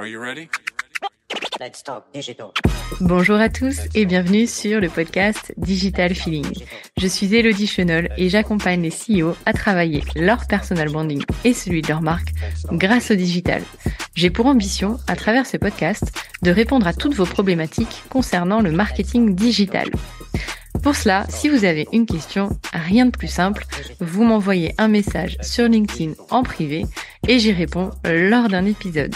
Are you ready? Let's talk digital. Bonjour à tous et bienvenue sur le podcast Digital Feeling. Je suis Elodie Chenol et j'accompagne les CEO à travailler leur personal branding et celui de leur marque grâce au digital. J'ai pour ambition, à travers ce podcast, de répondre à toutes vos problématiques concernant le marketing digital. Pour cela, si vous avez une question, rien de plus simple, vous m'envoyez un message sur LinkedIn en privé et j'y réponds lors d'un épisode.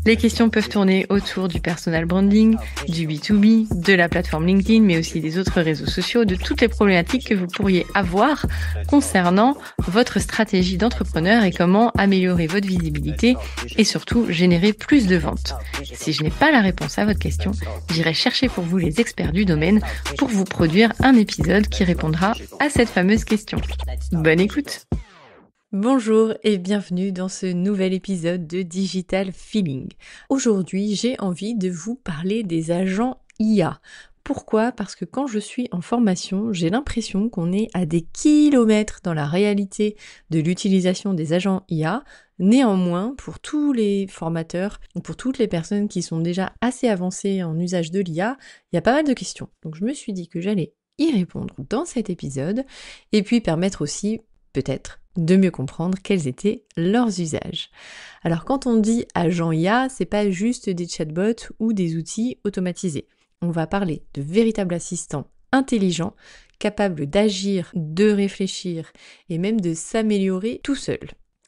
Les questions peuvent tourner autour du personal branding, du B2B, de la plateforme LinkedIn, mais aussi des autres réseaux sociaux, de toutes les problématiques que vous pourriez avoir concernant votre stratégie d'entrepreneur et comment améliorer votre visibilité et surtout générer plus de ventes. Si je n'ai pas la réponse à votre question, j'irai chercher pour vous les experts du domaine pour vous produire un épisode qui répondra à cette fameuse question. Bonne écoute! Bonjour et bienvenue dans ce nouvel épisode de Digital Feeling. Aujourd'hui, j'ai envie de vous parler des agents IA. Pourquoi ? Parce que quand je suis en formation, j'ai l'impression qu'on est à des kilomètres dans la réalité de l'utilisation des agents IA. Néanmoins, pour tous les formateurs, ou pour toutes les personnes qui sont déjà assez avancées en usage de l'IA, il y a pas mal de questions. Donc je me suis dit que j'allais y répondre dans cet épisode et puis permettre aussi, peut-être, de mieux comprendre quels étaient leurs usages. Alors quand on dit agent IA, c'est pas juste des chatbots ou des outils automatisés. On va parler de véritables assistants intelligents, capables d'agir, de réfléchir et même de s'améliorer tout seul.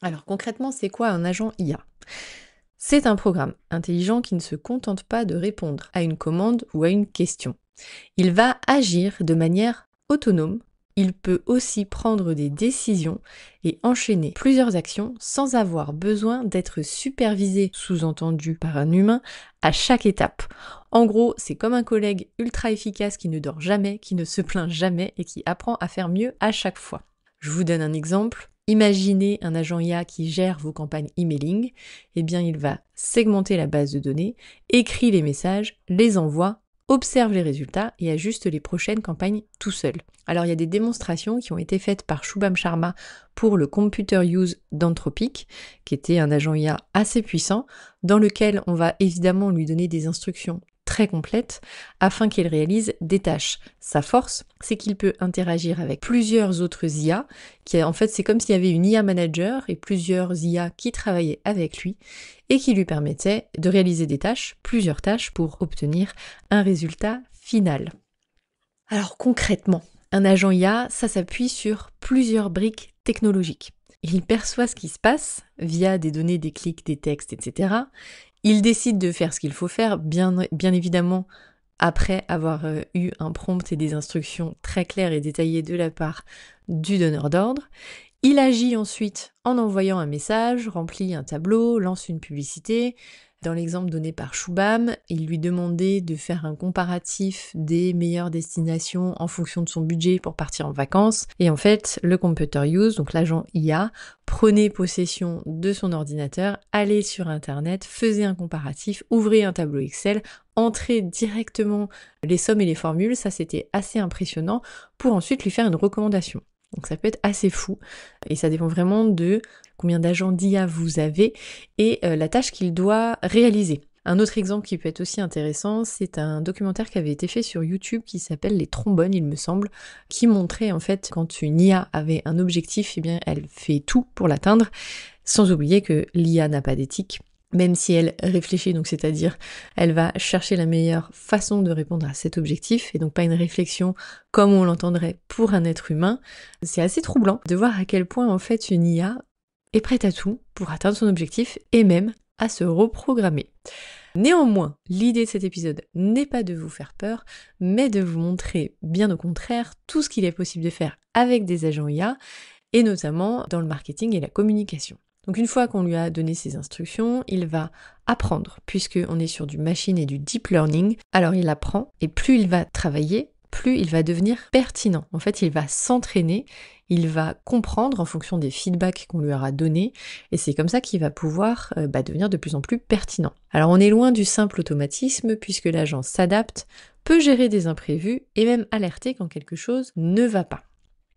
Alors concrètement, c'est quoi un agent IA ? C'est un programme intelligent qui ne se contente pas de répondre à une commande ou à une question. Il va agir de manière autonome. Il peut aussi prendre des décisions et enchaîner plusieurs actions sans avoir besoin d'être supervisé, sous-entendu par un humain, à chaque étape. En gros, c'est comme un collègue ultra efficace qui ne dort jamais, qui ne se plaint jamais et qui apprend à faire mieux à chaque fois. Je vous donne un exemple. Imaginez un agent IA qui gère vos campagnes emailing. Eh bien, il va segmenter la base de données, écrit les messages, les envoie, observe les résultats et ajuste les prochaines campagnes tout seul. Alors il y a des démonstrations qui ont été faites par Shubham Sharma pour le Computer Use d'Anthropic, qui était un agent IA assez puissant, dans lequel on va évidemment lui donner des instructions très complètes afin qu'il réalise des tâches. Sa force, c'est qu'il peut interagir avec plusieurs autres IA, en fait c'est comme s'il y avait une IA manager et plusieurs IA qui travaillaient avec lui et qui lui permettaient de réaliser des tâches, plusieurs tâches pour obtenir un résultat final. Alors concrètement, un agent IA, ça s'appuie sur plusieurs briques technologiques. Il perçoit ce qui se passe via des données, des clics, des textes, etc. Il décide de faire ce qu'il faut faire, bien évidemment, après avoir eu un prompt et des instructions très claires et détaillées de la part du donneur d'ordre. Il agit ensuite en envoyant un message, remplit un tableau, lance une publicité. Dans l'exemple donné par Shubham, il lui demandait de faire un comparatif des meilleures destinations en fonction de son budget pour partir en vacances. Et en fait, le Computer Use, donc l'agent IA, prenait possession de son ordinateur, allait sur Internet, faisait un comparatif, ouvrait un tableau Excel, entrait directement les sommes et les formules, ça c'était assez impressionnant, pour ensuite lui faire une recommandation. Donc ça peut être assez fou et ça dépend vraiment de combien d'agents d'IA vous avez et la tâche qu'il doit réaliser. Un autre exemple qui peut être aussi intéressant, c'est un documentaire qui avait été fait sur YouTube qui s'appelle Les Trombones, il me semble, qui montrait en fait quand une IA avait un objectif, eh bien elle fait tout pour l'atteindre, sans oublier que l'IA n'a pas d'éthique. Même si elle réfléchit, donc c'est-à-dire elle va chercher la meilleure façon de répondre à cet objectif, et donc pas une réflexion comme on l'entendrait pour un être humain, c'est assez troublant de voir à quel point en fait une IA est prête à tout pour atteindre son objectif et même à se reprogrammer. Néanmoins, l'idée de cet épisode n'est pas de vous faire peur, mais de vous montrer bien au contraire tout ce qu'il est possible de faire avec des agents IA, et notamment dans le marketing et la communication. Donc une fois qu'on lui a donné ses instructions, il va apprendre, puisqu'on est sur du machine et du deep learning. Alors il apprend, et plus il va travailler, plus il va devenir pertinent. En fait, il va s'entraîner, il va comprendre en fonction des feedbacks qu'on lui aura donnés, et c'est comme ça qu'il va pouvoir devenir de plus en plus pertinent. Alors on est loin du simple automatisme, puisque l'agent s'adapte, peut gérer des imprévus, et même alerter quand quelque chose ne va pas.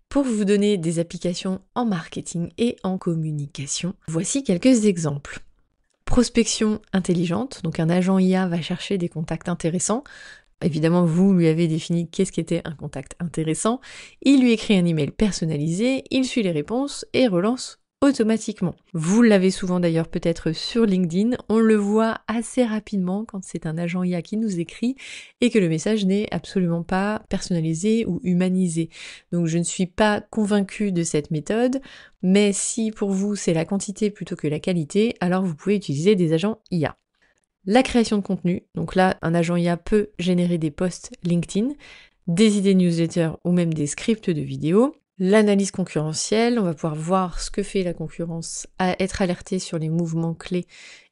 Pour vous donner des applications en marketing et en communication, voici quelques exemples. Prospection intelligente, donc un agent IA va chercher des contacts intéressants. Évidemment, vous lui avez défini qu'est-ce qu'était un contact intéressant. Il lui écrit un email personnalisé, il suit les réponses et relance automatiquement. Vous l'avez souvent d'ailleurs peut-être sur LinkedIn, on le voit assez rapidement quand c'est un agent IA qui nous écrit et que le message n'est absolument pas personnalisé ou humanisé. Donc je ne suis pas convaincue de cette méthode, mais si pour vous c'est la quantité plutôt que la qualité, alors vous pouvez utiliser des agents IA. La création de contenu, donc là un agent IA peut générer des posts LinkedIn, des idées newsletter ou même des scripts de vidéos. L'analyse concurrentielle, on va pouvoir voir ce que fait la concurrence, être alerté sur les mouvements clés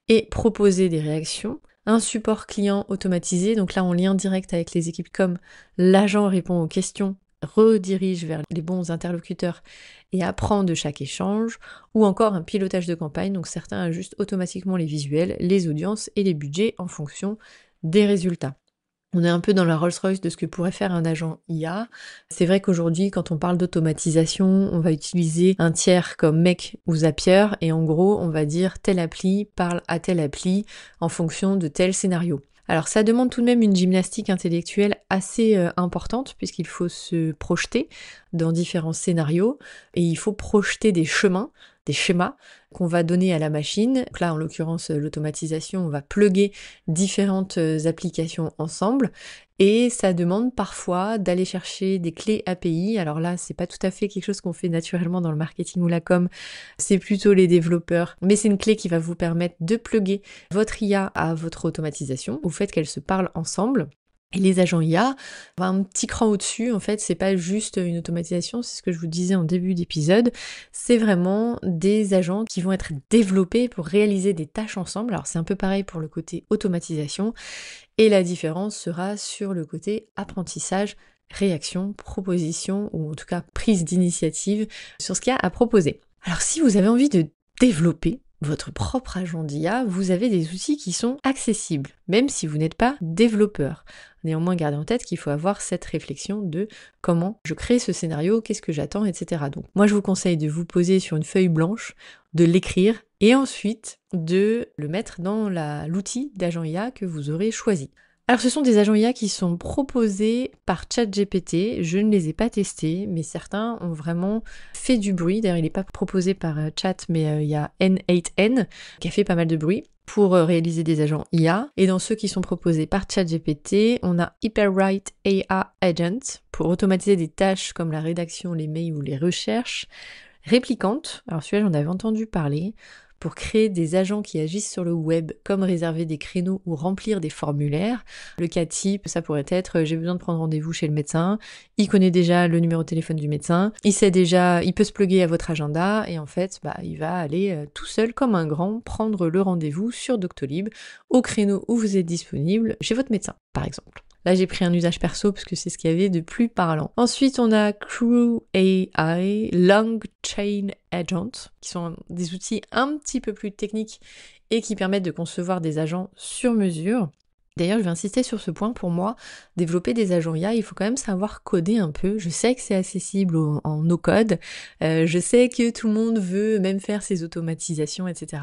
et proposer des réactions. Un support client automatisé, donc là en lien direct avec les équipes com, l'agent répond aux questions, redirige vers les bons interlocuteurs et apprend de chaque échange, ou encore un pilotage de campagne, donc certains ajustent automatiquement les visuels, les audiences et les budgets en fonction des résultats. On est un peu dans la Rolls-Royce de ce que pourrait faire un agent IA. C'est vrai qu'aujourd'hui, quand on parle d'automatisation, on va utiliser un tiers comme Make ou Zapier, et en gros, on va dire telle appli parle à telle appli en fonction de tel scénario. Alors ça demande tout de même une gymnastique intellectuelle assez importante, puisqu'il faut se projeter dans différents scénarios, et il faut projeter des chemins, des schémas qu'on va donner à la machine. Donc là, en l'occurrence, l'automatisation, on va plugger différentes applications ensemble et ça demande parfois d'aller chercher des clés API. Alors là, c'est pas tout à fait quelque chose qu'on fait naturellement dans le marketing ou la com, c'est plutôt les développeurs, mais c'est une clé qui va vous permettre de plugger votre IA à votre automatisation, au fait qu'elles se parlent ensemble. Et les agents IA, un petit cran au-dessus, en fait, c'est pas juste une automatisation, c'est ce que je vous disais en début d'épisode, c'est vraiment des agents qui vont être développés pour réaliser des tâches ensemble. Alors c'est un peu pareil pour le côté automatisation, et la différence sera sur le côté apprentissage, réaction, proposition, ou en tout cas prise d'initiative sur ce qu'il y a à proposer. Alors si vous avez envie de développer votre propre agent d'IA, vous avez des outils qui sont accessibles, même si vous n'êtes pas développeur. Néanmoins, gardez en tête qu'il faut avoir cette réflexion de comment je crée ce scénario, qu'est-ce que j'attends, etc. Donc moi je vous conseille de vous poser sur une feuille blanche, de l'écrire et ensuite de le mettre dans l'outil d'agent IA que vous aurez choisi. Alors ce sont des agents IA qui sont proposés par ChatGPT, je ne les ai pas testés, mais certains ont vraiment fait du bruit. D'ailleurs il n'est pas proposé par Chat, mais il y a N8N qui a fait pas mal de bruit pour réaliser des agents IA. Et dans ceux qui sont proposés par ChatGPT, on a Hyperwrite AI Agent pour automatiser des tâches comme la rédaction, les mails ou les recherches. Replicant, alors celui-là j'en avais entendu parler, pour créer des agents qui agissent sur le web, comme réserver des créneaux ou remplir des formulaires. Le cas type, ça pourrait être j'ai besoin de prendre rendez-vous chez le médecin, il connaît déjà le numéro de téléphone du médecin, il sait déjà, il peut se plugger à votre agenda, et en fait, il va aller tout seul, comme un grand, prendre le rendez-vous sur Doctolib, au créneau où vous êtes disponible, chez votre médecin, par exemple. Là, j'ai pris un usage perso parce que c'est ce qu'il y avait de plus parlant. Ensuite, on a Crew AI, Long Chain Agent, qui sont des outils un petit peu plus techniques et qui permettent de concevoir des agents sur mesure. D'ailleurs, je vais insister sur ce point. Pour moi, développer des agents IA, il faut quand même savoir coder un peu. Je sais que c'est accessible en no-code. Je sais que tout le monde veut même faire ses automatisations, etc.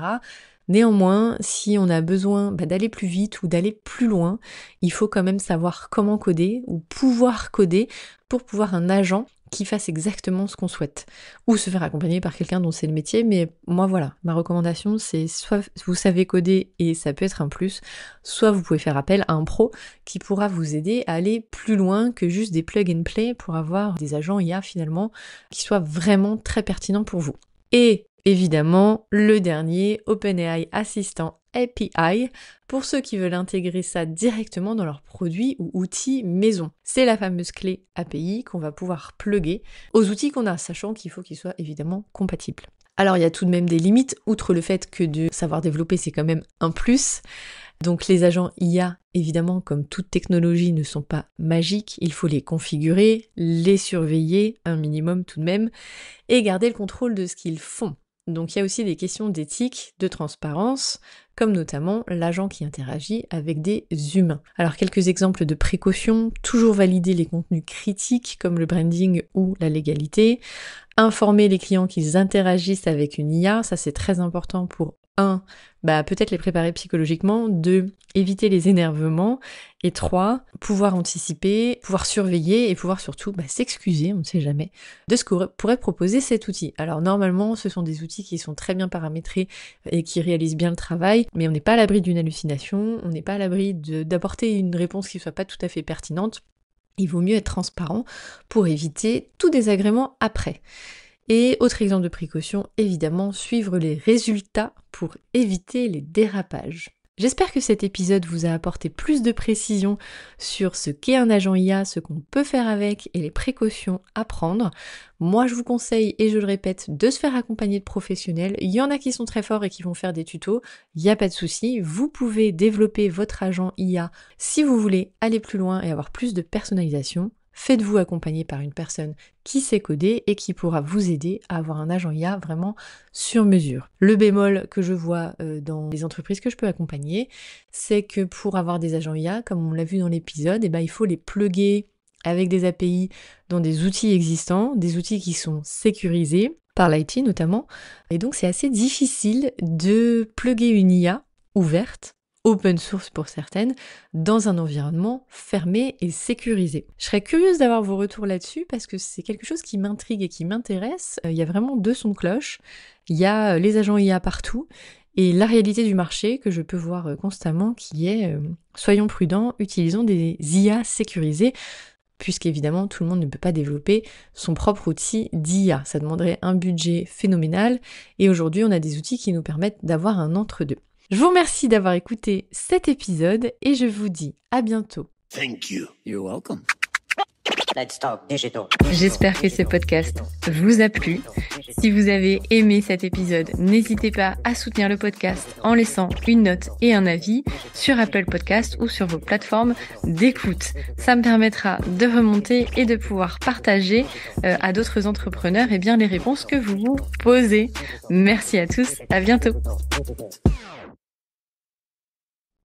Néanmoins, si on a besoin d'aller plus vite ou d'aller plus loin, il faut quand même savoir comment coder ou pouvoir coder pour pouvoir un agent qui fasse exactement ce qu'on souhaite. Ou se faire accompagner par quelqu'un dont c'est le métier, mais moi voilà, ma recommandation c'est soit vous savez coder et ça peut être un plus, soit vous pouvez faire appel à un pro qui pourra vous aider à aller plus loin que juste des plug and play pour avoir des agents IA finalement qui soient vraiment très pertinents pour vous. Et évidemment, le dernier, OpenAI Assistant API, pour ceux qui veulent intégrer ça directement dans leurs produits ou outils maison. C'est la fameuse clé API qu'on va pouvoir plugger aux outils qu'on a, sachant qu'il faut qu'ils soient évidemment compatibles. Alors il y a tout de même des limites, outre le fait que de savoir développer c'est quand même un plus. Donc les agents IA, évidemment, comme toute technologie, ne sont pas magiques, il faut les configurer, les surveiller, un minimum tout de même, et garder le contrôle de ce qu'ils font. Donc il y a aussi des questions d'éthique, de transparence, comme notamment l'agent qui interagit avec des humains. Alors quelques exemples de précautions, toujours valider les contenus critiques comme le branding ou la légalité, informer les clients qu'ils interagissent avec une IA, ça c'est très important pour 1, peut-être les préparer psychologiquement. 2, éviter les énervements. Et 3, pouvoir anticiper, pouvoir surveiller et pouvoir surtout s'excuser, on ne sait jamais, de ce que pourrait proposer cet outil. Alors normalement, ce sont des outils qui sont très bien paramétrés et qui réalisent bien le travail, mais on n'est pas à l'abri d'une hallucination, on n'est pas à l'abri d'apporter une réponse qui soit pas tout à fait pertinente. Il vaut mieux être transparent pour éviter tout désagrément après. Et autre exemple de précaution, évidemment, suivre les résultats pour éviter les dérapages. J'espère que cet épisode vous a apporté plus de précision sur ce qu'est un agent IA, ce qu'on peut faire avec et les précautions à prendre. Moi, je vous conseille, et je le répète, de se faire accompagner de professionnels. Il y en a qui sont très forts et qui vont faire des tutos, il n'y a pas de souci. Vous pouvez développer votre agent IA si vous voulez aller plus loin et avoir plus de personnalisation. Faites-vous accompagner par une personne qui sait coder et qui pourra vous aider à avoir un agent IA vraiment sur mesure. Le bémol que je vois dans les entreprises que je peux accompagner, c'est que pour avoir des agents IA, comme on l'a vu dans l'épisode, il faut les plugger avec des API dans des outils existants, des outils qui sont sécurisés par l'IT notamment. Et donc c'est assez difficile de plugger une IA ouverte, open source pour certaines, dans un environnement fermé et sécurisé. Je serais curieuse d'avoir vos retours là-dessus parce que c'est quelque chose qui m'intrigue et qui m'intéresse. Il y a vraiment deux sons de cloche. Il y a les agents IA partout et la réalité du marché que je peux voir constamment qui est soyons prudents, utilisons des IA sécurisés puisqu'évidemment tout le monde ne peut pas développer son propre outil d'IA. Ça demanderait un budget phénoménal et aujourd'hui on a des outils qui nous permettent d'avoir un entre-deux. Je vous remercie d'avoir écouté cet épisode et je vous dis à bientôt. Thank you. You're welcome. Let's talk digital. J'espère que ce podcast vous a plu. Si vous avez aimé cet épisode, n'hésitez pas à soutenir le podcast en laissant une note et un avis sur Apple Podcast ou sur vos plateformes d'écoute. Ça me permettra de remonter et de pouvoir partager à d'autres entrepreneurs les réponses que vous vous posez. Merci à tous, à bientôt.